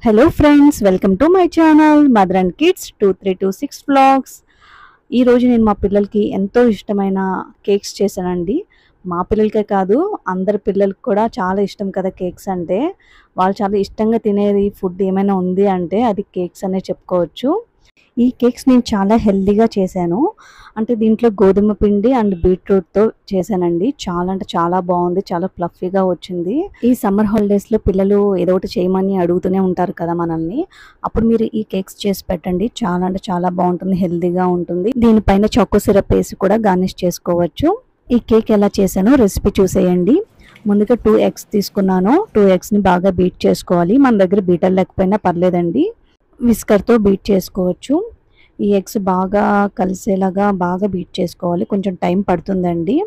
Hello friends, welcome to my channel mother and kids 2326 vlogs. ఈరోజు నేను మా పిల్లలకి ఎంతో ఇష్టమైన కేక్స్ చేశానండి. మా పిల్లలకే కాదు, అందరి పిల్లలకి కూడా చాలా ఇష్టం కదా కేక్స్ అంటే. వాళ్ళు చాలా ఇష్టంగా తినేది ఫుడ్ ఏమైనా ఉంది అంటే అది కేక్స్ అనే చెప్పుకోవచ్చు. ఈ కేక్స్ నేను చాలా హెల్తీగా చేశాను. అంటే దీంట్లో గోధుమ పిండి అండ్ బీట్రూట్తో చేశానండి. చాలా అంటే చాలా బాగుంది, చాలా ఫ్లఫీగా వచ్చింది. ఈ సమ్మర్ హాలిడేస్లో పిల్లలు ఏదో ఒకటి చేయమని అడుగుతూనే ఉంటారు కదా మనల్ని. అప్పుడు మీరు ఈ కేక్స్ చేసి పెట్టండి, చాలా అంటే చాలా బాగుంటుంది, హెల్తీగా ఉంటుంది. దీనిపైన చాకో సిరప్ వేసి కూడా గార్నిష్ చేసుకోవచ్చు. ఈ కేక్ ఎలా చేశానో రెసిపీ చూసేయండి. ముందుగా 2 eggs తీసుకున్నాను. 2 eggsని బాగా బీట్ చేసుకోవాలి. మన దగ్గర బీటర్ లేకపోయినా పర్లేదండి, విస్కర్తో బీట్ చేసుకోవచ్చు. ఈ ఎగ్స్ బాగా కలిసేలాగా బాగా బీట్ చేసుకోవాలి, కొంచెం టైం పడుతుందండి.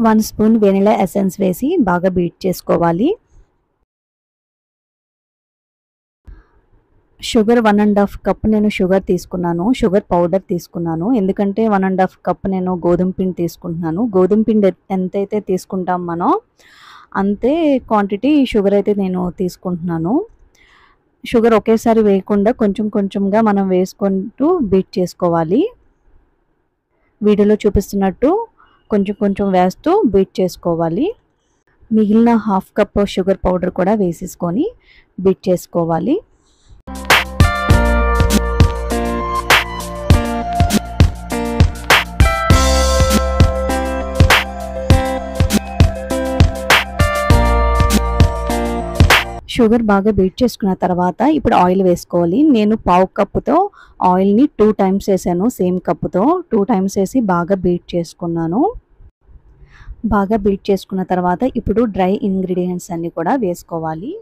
వన్ స్పూన్ వెనిలా ఎసెన్స్ వేసి బాగా బీట్ చేసుకోవాలి. షుగర్ 1.5 కప్ నేను షుగర్ తీసుకున్నాను. షుగర్ పౌడర్ తీసుకున్నాను, ఎందుకంటే 1.5 కప్ నేను గోధుమ పిండి తీసుకుంటున్నాను. గోధుమ పిండి ఎంతైతే తీసుకుంటాం మనం అంతే క్వాంటిటీ షుగర్ అయితే నేను తీసుకుంటున్నాను. షుగర్ ఒకేసారి వేయకుండా కొంచెం కొంచెంగా మనం వేసుకుంటూ బీట్ చేసుకోవాలి. వీడియోలో చూపిస్తున్నట్టు కొంచెం కొంచెం వేస్తూ బీట్ చేసుకోవాలి. మిగిలిన 1/2 కప్ షుగర్ పౌడర్ కూడా వేసేసుకొని బీట్ చేసుకోవాలి. షుగర్ బాగా బీట్ చేసుకున్న తర్వాత ఇప్పుడు ఆయిల్ వేసుకోవాలి. నేను 1/2 కప్పుతో ఆయిల్ని 2 టైమ్స్ వేసాను. సేమ్ కప్పుతో 2 టైమ్స్ వేసి బాగా బీట్ చేసుకున్నాను. బాగా బీట్ చేసుకున్న తర్వాత ఇప్పుడు డ్రై ఇంగ్రీడియంట్స్ అన్నీ కూడా వేసుకోవాలి.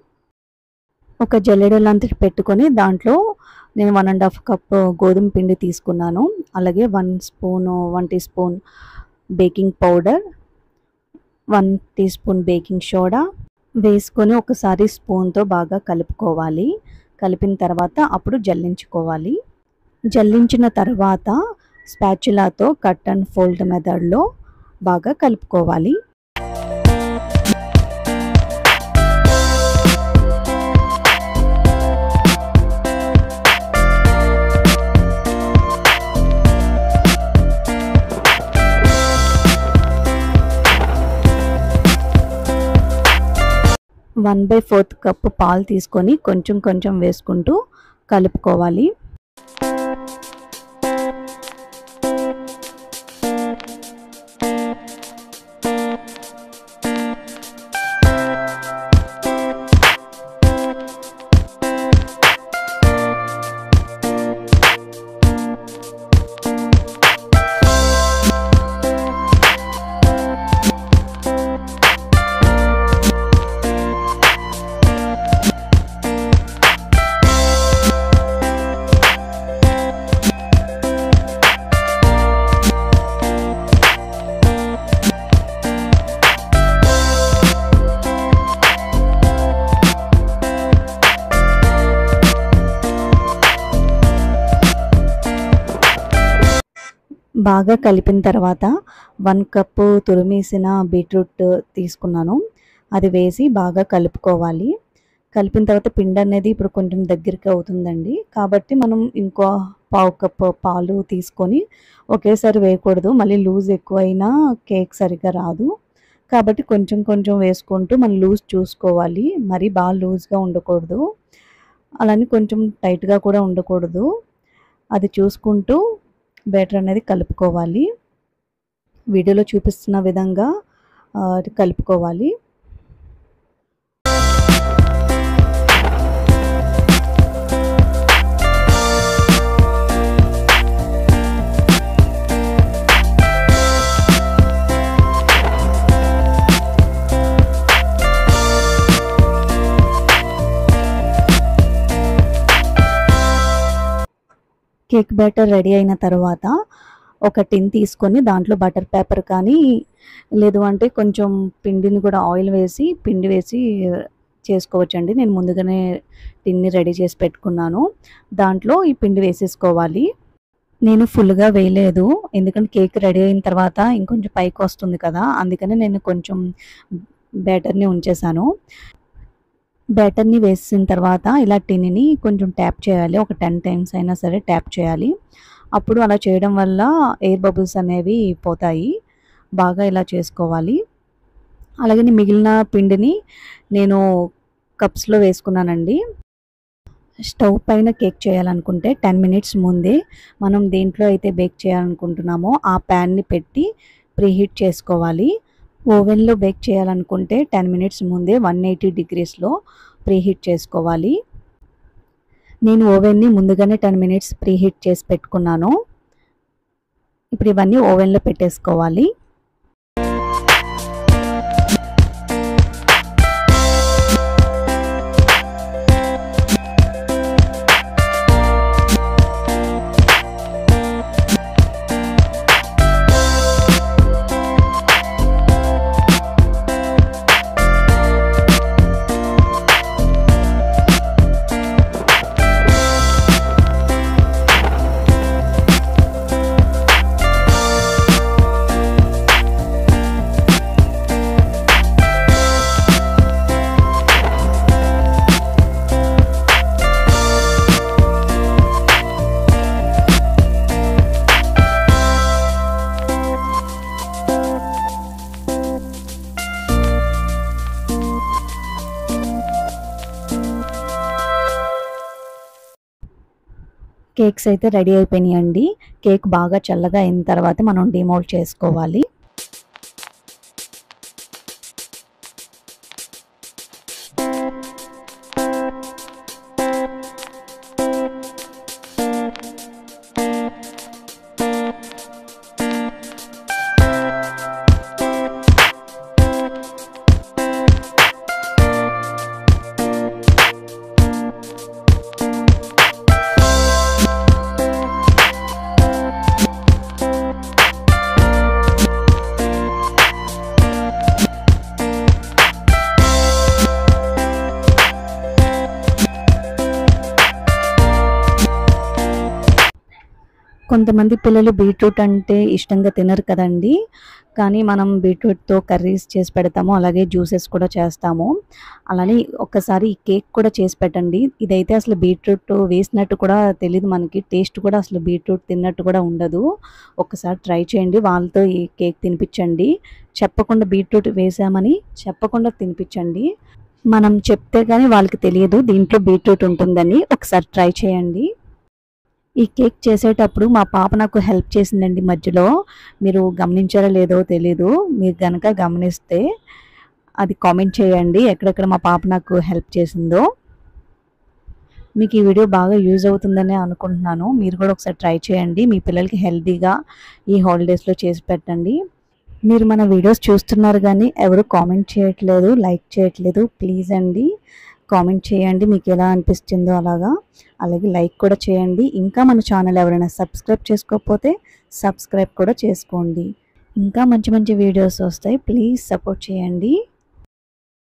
ఒక జల్లెడలంతా పెట్టుకొని దాంట్లో నేను 1.5 కప్ గోధుమ పిండి తీసుకున్నాను. అలాగే 1 teaspoon baking powder, 1 teaspoon baking soda వేసుకొని ఒకసారి స్పూన్తో బాగా కలుపుకోవాలి. కలిపిన తర్వాత అప్పుడు జల్లించుకోవాలి. జల్లించిన తర్వాత స్పాచులాతో కట్ అండ్ ఫోల్డ్ మెథడ్లో బాగా కలుపుకోవాలి. వన్ బై 4 కప్ పాలు తీసుకొని కొంచెం కొంచెం వేసుకుంటూ కలుపుకోవాలి. బాగా కలిపిన తర్వాత 1 కప్పు తురిమేసిన బీట్రూట్ తీసుకున్నాను. అది వేసి బాగా కలుపుకోవాలి. కలిపిన తర్వాత పిండి అనేది ఇప్పుడు కొంచెం దగ్గరికి అవుతుందండి. కాబట్టి మనం ఇంకో 1/2 కప్పు పాలు తీసుకొని ఒకేసారి వేయకూడదు, మళ్ళీ లూజ్ ఎక్కువైనా కేక్ సరిగ్గా రాదు. కాబట్టి కొంచెం కొంచెం వేసుకుంటూ మనం లూజ్ చూసుకోవాలి. మరీ బాగా లూజ్గా ఉండకూడదు, అలానే కొంచెం టైట్గా కూడా ఉండకూడదు. అది చూసుకుంటూ బ్యాటర్ అనేది కలుపుకోవాలి. వీడియోలో చూపిస్తున్న విధంగా కలుపుకోవాలి. కేక్ బ్యాటర్ రెడీ అయిన తర్వాత ఒక టిన్ తీసుకొని దాంట్లో బటర్ పేపర్ కానీ లేదు అంటే కొంచెం పిండిని కూడా ఆయిల్ వేసి పిండి వేసి చేసుకోవచ్చండి. నేను ముందుగానే టిన్ని రెడీ చేసి పెట్టుకున్నాను. దాంట్లో ఈ పిండి వేసేసుకోవాలి. నేను ఫుల్గా వేయలేదు, ఎందుకంటే కేక్ రెడీ అయిన తర్వాత ఇంకొంచెం పైకి వస్తుంది కదా, అందుకని నేను కొంచెం బ్యాటర్ని ఉంచేసాను. బ్యాటర్ని వేసిన తర్వాత ఇలా టిన్ని కొంచెం ట్యాప్ చేయాలి, ఒక 10 టైమ్స్ అయినా సరే ట్యాప్ చేయాలి. అప్పుడు అలా చేయడం వల్ల ఎయిర్ బబుల్స్ అనేవి పోతాయి. బాగా ఇలా చేసుకోవాలి. అలాగే మిగిలిన పిండిని నేను కప్స్లో వేసుకున్నానండి. స్టవ్ పైన కేక్ చేయాలనుకుంటే 10 మినిట్స్ ముందే మనం దేంట్లో అయితే బేక్ చేయాలనుకుంటున్నామో ఆ ప్యాన్ని పెట్టి ప్రీహీట్ చేసుకోవాలి. ఓవెన్లో బేక్ చేయాలనుకుంటే 10 మినిట్స్ ముందే 180 డిగ్రీస్లో ప్రీహీట్ చేసుకోవాలి. నేను ఓవెన్ని ముందుగానే 10 మినిట్స్ ప్రీహీట్ చేసి పెట్టుకున్నాను. ఇప్పుడు ఇవన్నీ ఓవెన్లో పెట్టేసుకోవాలి. కేక్స్ అయితే రెడీ అయిపోయినాయండి. కేక్ బాగా చల్లగా అయిన తర్వాత మనం డిమోల్డ్ చేసుకోవాలి. కొంతమంది పిల్లలు బీట్రూట్ అంటే ఇష్టంగా తినరు కదండి, కానీ మనం బీట్రూట్తో కర్రీస్ చేసి పెడతాము, అలాగే జ్యూసెస్ కూడా చేస్తాము. అలానే ఒక్కసారి ఈ కేక్ కూడా చేసి పెట్టండి. ఇదైతే అసలు బీట్రూట్ వేసినట్టు కూడా తెలియదు మనకి, టేస్ట్ కూడా అసలు బీట్రూట్ తిన్నట్టు కూడా ఉండదు. ఒక్కసారి ట్రై చేయండి, వాళ్ళతో ఈ కేక్ తినిపించండి. చెప్పకుండా బీట్రూట్ వేసామని చెప్పకుండా తినిపించండి. మనం చెప్తే కానీ వాళ్ళకి తెలియదు దీంట్లో బీట్రూట్ ఉంటుందని. ఒకసారి ట్రై చేయండి. ఈ కేక్ చేసేటప్పుడు మా పాప నాకు హెల్ప్ చేసిందండి మధ్యలో. మీరు గమనించారో లేదో తెలీదు, మీరు కనుక గమనిస్తే అది కామెంట్ చేయండి ఎక్కడెక్కడ మా పాప నాకు హెల్ప్ చేసిందో. మీకు ఈ వీడియో బాగా యూజ్ అవుతుందని అనుకుంటున్నాను. మీరు కూడా ఒకసారి ట్రై చేయండి, మీ పిల్లలకి హెల్తీగా ఈ హాలిడేస్లో చేసి పెట్టండి. మీరు మన వీడియోస్ చూస్తున్నారు కానీ ఎవరు కామెంట్ చేయట్లేదు, లైక్ చేయట్లేదు. ప్లీజ్ అండి కామెంట్ చేయండి, మీకు ఎలా అనిపిస్తుందో అలాగా. అలాగే లైక్ కూడా చేయండి. ఇంకా మన ఛానల్ ఎవరైనా సబ్స్క్రైబ్ చేసుకోకపోతే సబ్స్క్రైబ్ కూడా చేసుకోండి. ఇంకా మంచి మంచి వీడియోస్ వస్తాయి, ప్లీజ్ సపోర్ట్ చేయండి.